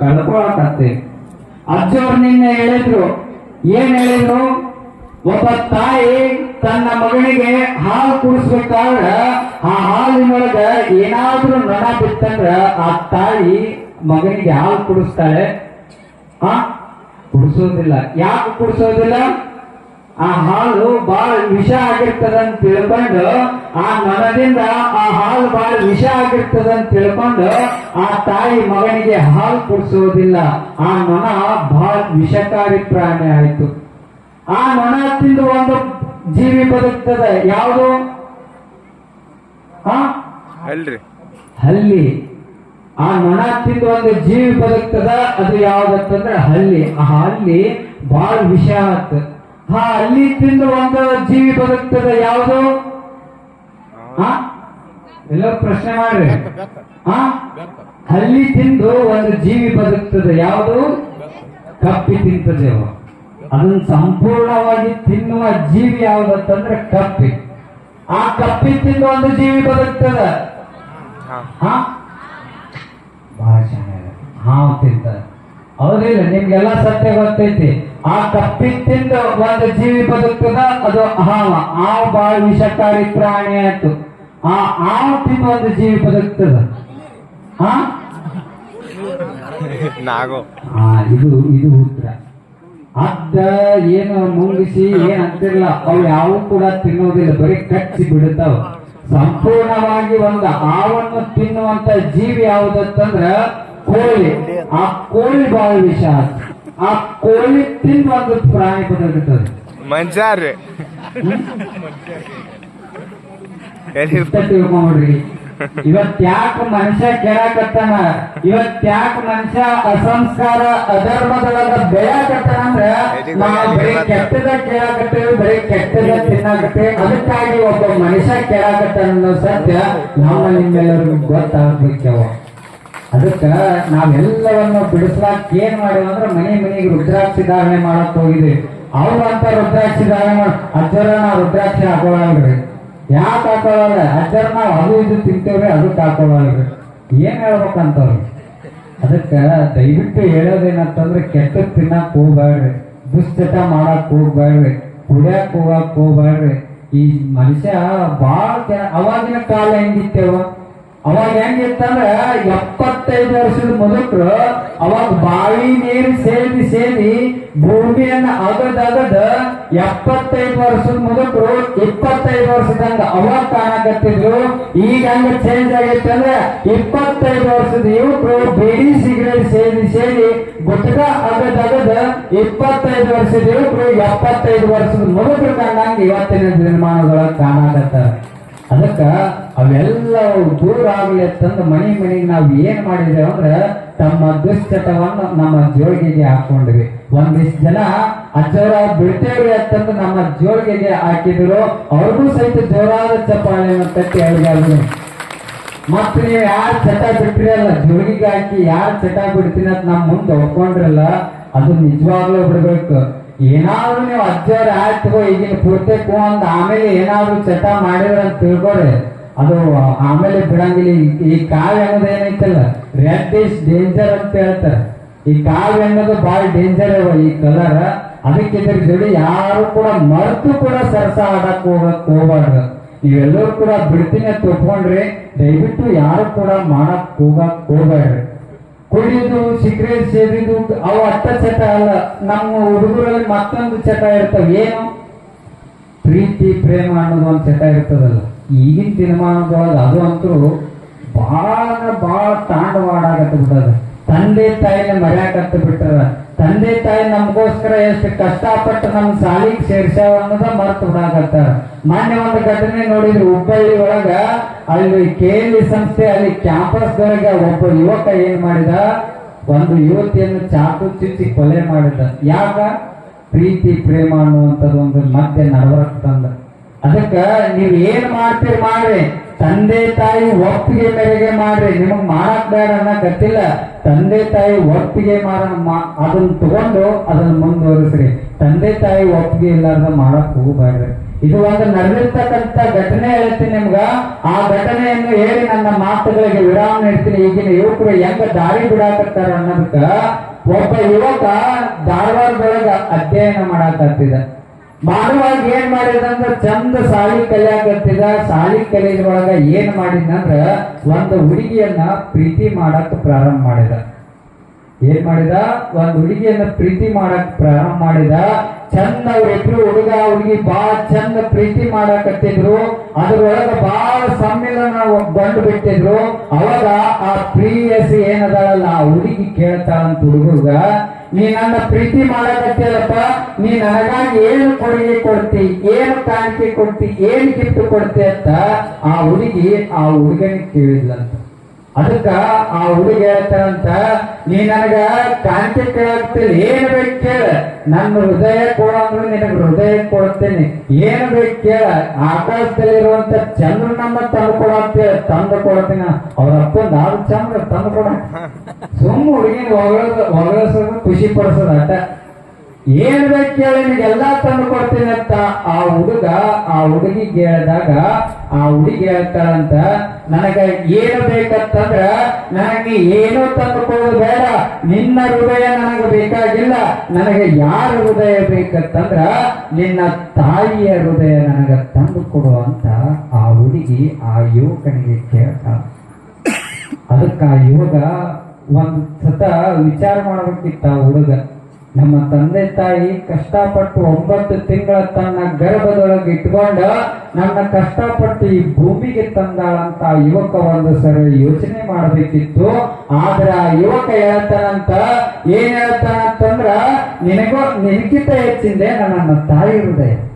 ಕಳ್ಕೊಳಕತ್ತೆ. ಅಜ್ಜವ್ರು ನಿನ್ನೆ ಹೇಳಿದ್ರು, ಏನ್ ಹೇಳಿದ್ರು? ಒಬ್ಬ ತಾಯಿ ತನ್ನ ಮಗನಿಗೆ ಹಾಲು ಕುಡಿಸ್ಬೇಕಾದ್ರ ಆ ಹಾಲಿನೊಳಗ ಏನಾದ್ರೂ ನೊಣ ಬಿತ್ತಂದ್ರ ಆ ತಾಯಿ ಮಗನಿಗೆ ಹಾಲು ಕುಡಿಸ್ತಾಳೆ? ಕುಡಿಸೋದಿಲ್ಲ. ಯಾಕೆ ಕುಡಿಸೋದಿಲ್ಲ? ಆ ಹಾಲು ಬಹಳ ವಿಷ ಆಗಿರ್ತದಂತ ತಿಳ್ಕೊಂಡು, ಆ ನೊಣದಿಂದ ಆ ಹಾಲು ಬಹಳ ವಿಷ ಆಗಿರ್ತದಂತ ತಿಳ್ಕೊಂಡು ಆ ತಾಯಿ ಮಗನಿಗೆ ಹಾಲು ಕುಡಿಸೋದಿಲ್ಲ. ಆ ನೊಣ ಬಹಳ ವಿಷಕಾರಿ ಪ್ರಾಣಿ ಆಯ್ತು. ಆ ನೊಣ ತಿಂದು ಒಂದು ಜೀವಿ ಬದುಕ್ತದೆ. ಯಾವುದು? ಹಲ್ಲಿ. ಆ ನೊಣ ತಿಂದು ಒಂದು ಜೀವಿ ಬದುಕ್ತದ. ಅದು ಯಾವ್ದಂತಂದ್ರೆ ಹಲ್ಲಿ. ಆ ಹಲ್ಲಿ ಬಹಳ ವಿಷ ಆತ. ಆ ಹಲ್ಲಿ ತಿಂದು ಒಂದು ಜೀವಿ ಬದುಕ್ತದೆ. ಯಾವುದು? ಎಲ್ಲ ಪ್ರಶ್ನೆ ಮಾಡ್ರಿ. ಹಲ್ಲಿ ತಿಂದು ಒಂದು ಜೀವಿ ಬದುಕ್ತದೆ. ಯಾವುದು? ಕಪ್ಪಿ ತಿಂತದೆ. ಅದನ್ನ ಸಂಪೂರ್ಣವಾಗಿ ತಿನ್ನುವ ಜೀವಿ ಯಾವ್ದಂತಂದ್ರೆ ಕಪ್ಪಿ. ಆ ಕಪ್ಪಿ ತಿಂದು ಒಂದು ಜೀವಿ ಬದುಕ್ತದ. ಬಹಳ ಚೆನ್ನಾಗಿದೆ. ಹಾವು ತಿಂತದೆ. ಹೌದಿಲ್ಲ? ನಿಮ್ಗೆಲ್ಲ ಸತ್ಯ ಗೊತ್ತೈತಿ. ಆ ಕಪ್ಪಿ ತಿಂದು ಒಂದು ಜೀವಿ ಬದುಕ್ತದ. ಅದು ಹಾವ. ಹಾವು ಬಹಳ ವಿಷಕಾರಿ ಪ್ರಾಣಿ ಆಯ್ತು. ಆ ಹಾವು ತಿಂದು ಒಂದು ಜೀವಿ ಬದುಕ್ತದ. ಇದು ಉತ್ತರ. ಅದ್ದ ಏನು ಮುಂಗಿಸಿ ಏನ್ ಅಂತಿರಲ್ಲ, ಅವು ಯಾವ ಕೂಡ ತಿನ್ನೋದಿಲ್ಲ, ಬರೀ ಕಚ್ಚಿ ಬಿಡುತ್ತಾವ. ಸಂಪೂರ್ಣವಾಗಿ ಒಂದು ಹಾವನ್ನು ತಿನ್ನುವಂತ ಜೀವಿ ಯಾವುದಂತಂದ್ರ ಕೋಳಿ. ಆ ಕೋಳಿ ಬಹಳ ವಿಷ. ಆ ಕೋಳಿ ತಿಂದು ಒಂದು ಪ್ರಾಣಿ ಬದುಕುತ್ತದೆ. ತಿಳ್ಕೊಂಡ್ರಿ. ಇವತ್ತ್ಯಾಕ ಮನುಷ್ಯ ಕೆಳಕತ್ತಾನ? ಇವತ್ತ್ಯಾಕ ಮನುಷ್ಯ ಅಸಂಸ್ಕಾರ ಅಧರ್ಮದೊಳಗ ಬೆಳಕತ್ತಾನ ಅಂದ್ರೆ ನಾವು ಬರೀ ಕೆಟ್ಟದ ಕೇಳಾಕತ್ತೇವೆ, ಬರೀ ಕೆಟ್ಟದ ತಿನ್ನಾಕತ್ತೇವೆ. ಅದಕ್ಕಾಗಿ ಒಬ್ಬ ಮನುಷ್ಯ ಕೇಳಾಕತ್ತಾನ ಅನ್ನೋ ಸತ್ಯ ನಮ್ಮ ನಿಮ್ಮೆಲ್ಲರಿಗೂ ಗೊತ್ತಾಗ್ಬೇಕವ. ಅದಕ್ಕ ನಾವೆಲ್ಲವನ್ನು ಬಿಡಿಸ್ಲಾಕ ಏನ್ ಮಾಡಿವ ಅಂದ್ರೆ ಮನೆಗೆ ರುದ್ರಾಕ್ಷಿ ಧಾರಣೆ ಮಾಡಕ್ ಹೋಗಿದ್ವಿ. ಅವ್ರು ಅಂತ ರುದ್ರಾಕ್ಷಿ ಧಾರಣೆ ಮಾಡ ಅಜ್ಜರ ನಾವು ರುದ್ರಾಕ್ಷಿ ಹಾಕೊಳ್ಳಲ್ರಿ. ಯಾಕೆ ಹಾಕೊಳ್ಳಲ್ಲ? ಅಜ್ಜರ ನಾವು ಅದು ಇದು ತಿಂತೇವ್ರಿ, ಅದಕ್ಕೆ ಹಾಕೊಳ್ಳಲ್ರಿ. ಏನ್ ಹೇಳ್ಬೇಕಂತವ್ರಿ? ಅದಕ್ಕ ದಯವಿಟ್ಟು ಹೇಳೋದೇನಂತಂದ್ರೆ ಕೆಟ್ಟ ತಿನ್ನಕ್ ಹೋಗ್ಬೇಡ್ರಿ, ದುಶ್ಚಟ ಮಾಡಕ್ ಹೋಗ್ಬೇಡ್ರಿ, ಕುಡಿಯಕ್ ಹೋಗಕ್ ಹೋಗ್ಬೇಡ್ರಿ. ಈ ಮನುಷ್ಯ ಬಾಳ ಅವಾಗಿನ ಕಾಲ ಹೆಂಗಿತ್ತೇವ? ಅವಾಗ ಹೆಂಗಿತ್ತಂದ್ರ 75 ವರ್ಷದ ಮುದುಕರು ಅವಾಗ ಬಾವಿ ನೀರು ಸೇದಿ ಭೂಮಿಯನ್ನ ಅಗದ 75 ವರ್ಷದ ಮುದುಕರು 25 ವರ್ಷದಂಗ ಅವಾಗ ಕಾಣಕತ್ತಿದ್ರು. ಈಗ ಹಂಗ ಚೇಂಜ್ ಆಗೈತೆ ಅಂದ್ರೆ 25 ವರ್ಷದ ಯುವಕರು ಬೀಡಿ ಸಿಗರೇಟ್ ಸೇದಿ ಗುಟ್ಕ ಅಗದ 25 ವರ್ಷದ ಯುವಕರು 75 ವರ್ಷದ ಮುದುಕರು ಕಂಡಂಗ ಇವತ್ತಿನ ದಿನಮಾನದೊಳಗೆ ಕಾಣಕತ್ತಾರ. ಅದಕ್ಕ ಅವೆಲ್ಲ ದೂರ ಆಗ್ಲಿ ಅಂತಂದು ಮನೆಗೆ ನಾವ್ ಏನ್ ಮಾಡಿದೇವೆ ಅಂದ್ರೆ ತಮ್ಮ ದುಶ್ಚಟವನ್ನು ನಮ್ಮ ಜೋಳಿಗೆಗೆ ಹಾಕೊಂಡ್ವಿ. ಒಂದಿಷ್ಟು ಜನ ಅಜ್ಜವರ ಬಿಡ್ತೇವ್ರಿ ಅಂತಂದು ನಮ್ಮ ಜೋಳಿಗೆಗೆ ಹಾಕಿದ್ರು. ಅವ್ರಿಗೂ ಸಹಿತ ಜೋರಾದ ಚಪ್ಪಾಳೆಯನ್ನು ತಟ್ಟಿ ಹೇಳಿದ್ರು. ಮತ್ ನೀವು ಯಾರು ಚಟ ಬಿಟ್ರಿ ಅಲ್ಲ, ಜೋಳಿಗೆ ಹಾಕಿ ಯಾರು ಚಟ ಬಿಡ್ತೀನಿ ಅಂತ ನಮ್ ಮುಂದೆ ಒಪ್ಕೊಂಡ್ರಲ್ಲ, ಅದು ನಿಜವಾಗ್ಲೂ ಬಿಡ್ಬೇಕು. ಏನಾದ್ರು ನೀವು ಅಜ್ಜವ್ರ ಆಯ್ತು ಈಗಿನ ಪೂರ್ತಿಕು ಅಂತ ಆಮೇಲೆ ಏನಾದ್ರು ಚಟ ಮಾಡಿದ್ರ ಅಂತ ತಿಳ್ಕೊಡ್ರಿ, ಅದು ಆಮೇಲೆ ಬಿಡಂಗಿಲ್ಲ. ಈ ಕಾವ್ಯ ಅನ್ನೋದು ಏನೈತಲ್ಲ, ರೆಡ್ ಇಸ್ ಡೇಂಜರ್ ಅಂತ ಹೇಳ್ತಾರೆ. ಈ ಕಾವ್ಯ ಅನ್ನೋದು ಬಹಳ ಡೇಂಜರ್ ಅವ ಈ ಕಲರ್. ಅದಕ್ಕೆ ಇದ್ರ ಜೋಡಿ ಯಾರು ಕೂಡ ಮರ್ತು ಕೂಡ ಸರಸ ಆಡಕ್ ಹೋಗ್ಬಾರ್ದು. ನೀವೆಲ್ಲರೂ ಕೂಡ ಬಿಡ್ತೀನಿ ಅಂತ ಒಪ್ಕೊಂಡ್ರಿ, ದಯವಿಟ್ಟು ಯಾರು ಕೂಡ ಮಾಡಕ್ ಹೋಗ್ಬೇಡ್ರಿ. ಕುಡಿಯುದು, ಸಿಗರೇಟ್ ಸೇದಿದು ಅವು ಅಟ್ಟ ಚಟ ಅಲ್ಲ. ನಮ್ಮ ಹುಡುಗರಲ್ಲಿ ಮತ್ತೊಂದು ಚಟ ಇರ್ತವೆ. ಏನು? ಪ್ರೀತಿ ಪ್ರೇಮ ಅನ್ನೋದು ಒಂದು ಚಟ ಇರ್ತದಲ್ಲ. ಈಗಿನ ದಿನಮಾನದೊಳಗೆ ಅದು ಅಂತೂ ಬಹಳ ತಾಂಡವಾಡಾಗತ್ತ ಬಿಟ್ಟದ. ತಂದೆ ತಾಯಿನ ಮರ್ಯಾಕತ್ತ ಬಿಟ್ಟದ. ತಂದೆ ತಾಯಿ ನಮಗೋಸ್ಕರ ಎಷ್ಟು ಕಷ್ಟಪಟ್ಟು ನಮ್ ಸಾಲಿಗೆ ಸೇರ್ಸ್ಯಾವ ಅನ್ನೋದ ಮರ್ತು ಬಿಡಾಕತ್ತಾರ. ಮೊನ್ನೆ ಒಂದು ಘಟನೆ ನೋಡಿದ್ರು ಹುಬ್ಬಳ್ಳಿ ಒಳಗ. ಅಲ್ಲಿ KLE ಸಂಸ್ಥೆ ಅಲ್ಲಿ ಕ್ಯಾಂಪಸ್ದೊಳಗೆ ಒಬ್ಬ ಯುವಕ ಏನ್ ಮಾಡಿದ, ಒಂದು ಯುವತಿಯನ್ನು ಚಾಕು ಚುಚ್ಚಿ ಕೊಲೆ ಮಾಡಿದ. ಯಾಕ? ಪ್ರೀತಿ ಪ್ರೇಮ ಅನ್ನುವಂಥದ್ದು ಒಂದು ಮಧ್ಯೆ ನಡವರ್ಕ್ ತಂದ. ಅದಕ್ಕ ನೀವ್ ಏನ್ ಮಾಡ್ತೀರಿ ಮಾಡ್ರಿ, ತಂದೆ ತಾಯಿ ಒಪ್ಪಿಗೆ ಮೇರೆಗೆ ಮಾಡ್ರಿ. ನಿಮಗ್ ಮಾಡಕ್ ಬೇಡ ಅನ್ನಕತ್ತಿಲ್ಲ. ತಂದೆ ತಾಯಿ ಒಪ್ಪಿಗೆ ಅದನ್ನ ತಗೊಂಡು ಅದನ್ನ ಮುಂದುವರಿಸ್ರಿ. ತಂದೆ ತಾಯಿ ಒಪ್ಪಿಗೆ ಇಲ್ಲಾರ್ದ ಮಾಡಕ್ ಹೋಗ್ಬೇಡ್ರಿ. ಇದು ಒಂದು ನಡೆದಿರ್ತಕ್ಕಂಥ ಘಟನೆ ಹೇಳ್ತೀನಿ ನಿಮ್ಗ. ಆ ಘಟನೆಯನ್ನು ಹೇಳಿ ನನ್ನ ಮಾತುಗಳಿಗೆ ವಿರಾಮ ನೀಡ್ತೀನಿ. ಈಗಿನ ಯುವಕರು ಹೆಂಗ ದಾರಿ ಬಿಡಾಕತ್ತಾರ ಅನ್ನೋದಕ್ಕ, ಒಬ್ಬ ಯುವಕ ಧಾರವಾಡದೊಳಗ ಅಧ್ಯಯನ ಮಾಡಾಕತ್ತಿದ. ಮಾಡುವಾಗ ಏನ್ ಮಾಡಿದಂದ್ರ ಚಂದ ಸಾಲಿ ಕಲಿಯಾಕತ್ತಿದ. ಸಾಲಿ ಕಲಿಯೊಳಗ ಏನ್ ಮಾಡಿದಂದ್ರ ಒಂದು ಹುಡುಗಿಯನ್ನ ಪ್ರೀತಿ ಮಾಡಕ್ ಪ್ರಾರಂಭ ಮಾಡಿದ. ಏನ್ ಮಾಡಿದ? ಒಂದು ಹುಡುಗಿಯನ್ನ ಪ್ರೀತಿ ಮಾಡಕ್ ಪ್ರಾರಂಭ ಮಾಡಿದ. ಚಂದ ಅವ್ರಿಬ್ರು ಹುಡುಗ ಹುಡುಗಿ ಬಾಳ ಚಂದ ಪ್ರೀತಿ ಮಾಡಕತ್ತಿದ್ರು. ಅದ್ರೊಳಗ ಬಾಳ ಸಮ್ಮಿಲನ ಬಂದು ಬಿಟ್ಟಿದ್ರು. ಅವಾಗ ಆ ಪ್ರೀಯಸಿ ಏನದಾಳಲ್ಲ ಆ ಹುಡುಗಿ ಕೇಳ್ತಾಳಂತ ಹುಡುಗ, ನೀ ನನ್ನ ಪ್ರೀತಿ ಮಾಡಕತ್ತಿಯಲ್ಲಪ್ಪ, ನೀ ನನಗಾಗಿ ಏನು ಕೊಡುಗೆ ಕೊಡ್ತಿ, ಏನು ಕಾಣಿಕೆ ಕೊಡ್ತಿ, ಏನ್ ಗಿಫ್ಟ್ ಕೊಡ್ತಿ ಅಂತ ಆ ಹುಡುಗಿ ಆ ಹುಡುಗನಿಗೆ ಕೇಳಿದ್ಲಂತ. ಅದಕ್ಕ ಆ ಹುಡುಗಿ ಹೇಳ್ತಾರಂತ, ನೀ ನನಗ ಕಾಣಿಕೆ ಕೇಳಾಗ್ತಿಲ್ಲ, ಏನ್ ಬೇಕು ಕೇಳ, ನನ್ನ ಹೃದಯ ಕೊಡಂದ್ರೆ ನಿನಗ ಹೃದಯ ಕೊಡ್ತೇನೆ, ಏನ್ ಬೇಕು ಕೇಳ, ಆಕಾಶದಲ್ಲಿರುವಂತ ಚಂದ್ರನನ್ನ ತಂದು ಕೊಡಂತೇಳಿ ತಂದು ಕೊಡ್ತೀನಿ. ಅವ್ರ ಅಪ್ಪಂದ ಆರು ಚಂದ್ರ ತಂದು ಕೊಡ. ಸುಮ್ಮ ಹುಡುಗಿನ ಹೊಗಳಸೋದು ಖುಷಿ ಪಡಿಸೋದು ಅಟ. ಏನ್ ಬೇಕು ಕೇಳಿ ನಿನಗೆಲ್ಲಾ ತಂದು ಕೊಡ್ತೀನಿ ಅಂತ ಆ ಹುಡುಗ ಆ ಹುಡುಗಿಗೆ ಹೇಳಿದಾಗ ಆ ಹುಡುಗಿ ಹೇಳ್ತಾಳಂತ, ನನಗ ಏನು ಬೇಕಂತಂದ್ರ ನನಗೆ ಏನೋ ತಂದು ಕೊಡೋದು ಬೇಡ, ನಿನ್ನ ಹೃದಯ ನನಗೆ ಬೇಕಾಗಿಲ್ಲ, ನನಗೆ ಯಾರ ಹೃದಯ ಬೇಕಂತಂದ್ರ ನಿನ್ನ ತಾಯಿಯ ಹೃದಯ ನನಗ ತಂದು ಕೊಡು ಅಂತ ಆ ಹುಡುಗಿ ಆ ಯುವಕನಿಗೆ ಕೇಳ್ತಾಳ. ಅದಕ್ಕ ಆ ಯುವಕ ಒಂದ್ ಸತ ವಿಚಾರ ಮಾಡ್ಬೇಕಿತ್ತ ಆ ಹುಡುಗ, ನಮ್ಮ ತಂದೆ ತಾಯಿ ಕಷ್ಟಪಟ್ಟು 9 ತಿಂಗಳ ತನ್ನ ಗರ್ಭದೊಳಗೆ ಇಟ್ಕೊಂಡ ನನ್ನ ಕಷ್ಟಪಟ್ಟು ಈ ಭೂಮಿಗೆ ತಂದಾಳಂತ ಯುವಕ ಒಂದು ಸರಿ ಯೋಚನೆ ಮಾಡಬೇಕಿತ್ತು. ಆದ್ರೆ ಆ ಯುವಕ ಹೇಳ್ತಾನಂತ, ಏನ್ ಹೇಳ್ತಾನಂತಂದ್ರ, ನಿನಗಿಂತ ಹೆಚ್ಚಿಂದೆ ನನ್ನ ತಾಯಿ ಹೃದಯ.